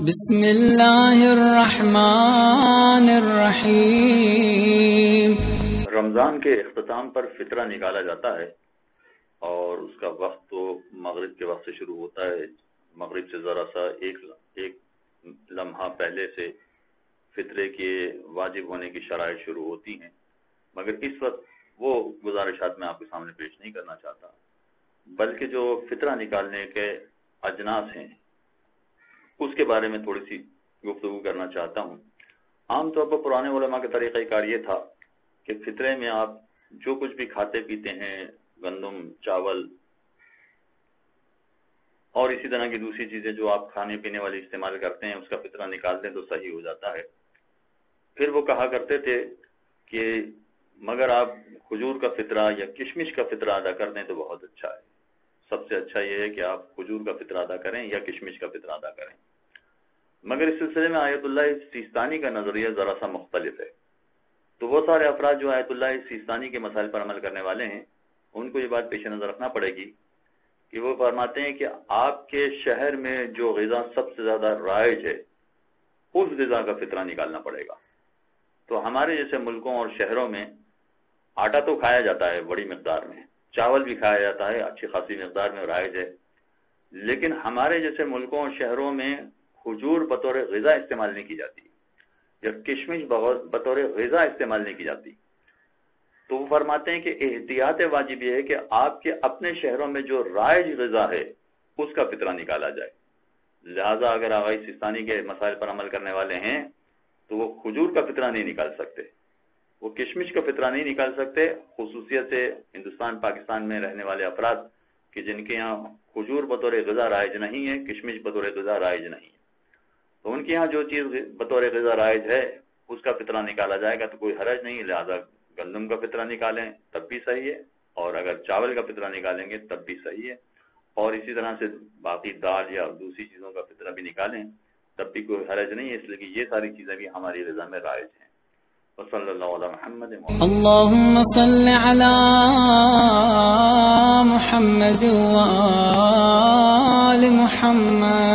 بسم اللہ الرحمن الرحیم۔ رمضان کے اختتام پر فطرہ نکالا جاتا ہے اور اس کا وقت تو مغرب کے وقت سے شروع ہوتا ہے۔ مغرب سے ذرا سا ایک لمحہ پہلے سے فطرے کے واجب ہونے کی شرائط شروع ہوتی ہیں، مگر اس وقت وہ گزارشات میں آپ کے سامنے پیش نہیں کرنا چاہتا، بلکہ جو فطرہ نکالنے کے اجناس ہیں اس کے بارے میں تھوڑی سی گفتگو کرنا چاہتا ہوں۔ عام طور پر پرانے علماء کا طریقہ کار یہ تھا کہ فطرے میں آپ جو کچھ بھی کھاتے پیتے ہیں، گندم، چاول اور اسی طرح کی دوسری چیزیں جو آپ کھانے پینے والی استعمال کرتے ہیں، اس کا فطرہ نکال دیں تو صحیح ہو جاتا ہے۔ پھر وہ کہا کرتے تھے کہ مگر آپ کھجور کا فطرہ یا کشمش کا فطرہ ادا کر دیں تو بہت اچھا ہے۔ سب سے اچھا یہ ہے کہ آپ کھجور کا فطرہ ادا کریں یا کشمش کا فطرہ ادا کریں، مگر اس سلسلے میں آیت اللہ سیستانی کا نظریہ ذرا سا مختلف ہے۔ تو وہ سارے افراد جو آیت اللہ سیستانی کے مسائل پر عمل کرنے والے ہیں، ان کو یہ بات پیش نظر رکھنا پڑے گی کہ وہ فرماتے ہیں کہ آپ کے شہر میں جو غذا سب سے زیادہ رائج ہے اس غذا کا فطرہ نکالنا پڑے گا۔ تو ہمارے جیسے ملکوں اور شہروں میں آٹا تو کھایا جاتا ہے بڑی مقدار میں، چاول بھی کھایا جاتا ہے اچھی خاصی مقدار میں رائج ہے، لیکن ہمارے جیسے ملکوں اور شہروں میں کھجور بطور غذا استعمال نہیں کی جاتی یا کشمش بطور غذا استعمال نہیں کی جاتی۔ تو وہ فرماتے ہیں کہ احتیاط واجب یہ ہے کہ آپ کے اپنے شہروں میں جو رائج غذا ہے اس کا فطرہ نکالا جائے۔ لہٰذا اگر آغائی سیستانی کے مسائل پر عمل کرنے والے ہیں تو وہ کھجور کا فطرہ نہیں نکال سکتے، وہ کشمش کا فطرہ نہیں نکال سکتے، خصوصیت سے ہندوستان پاکستان میں رہنے والے افراد کہ جن کے یہاں کھجور بطور غذا رائج نہیں ہے، کشمش بطور غذا رائج نہیں ہے، تو ان کے یہاں جو چیز بطور غذا رائج ہے اس کا فطرہ نکالا جائے گا تو کوئی حرج نہیں۔ لہذا گندم کا فطرہ نکالیں تب بھی صحیح ہے، اور اگر چاول کا فطرہ نکالیں گے تب بھی صحیح ہے، اور اسی طرح سے باقی دال یا دوسری چیزوں کا فطرہ بھی نکالیں تب بھی کوئی حرج نہیں ہے، اس لیے کہ یہ ساری چیزیں بھی ہماری غذا میں رائج ہیں۔ وصلی اللہ علی محمد۔ اللہم صل علی محمد وآل محمد۔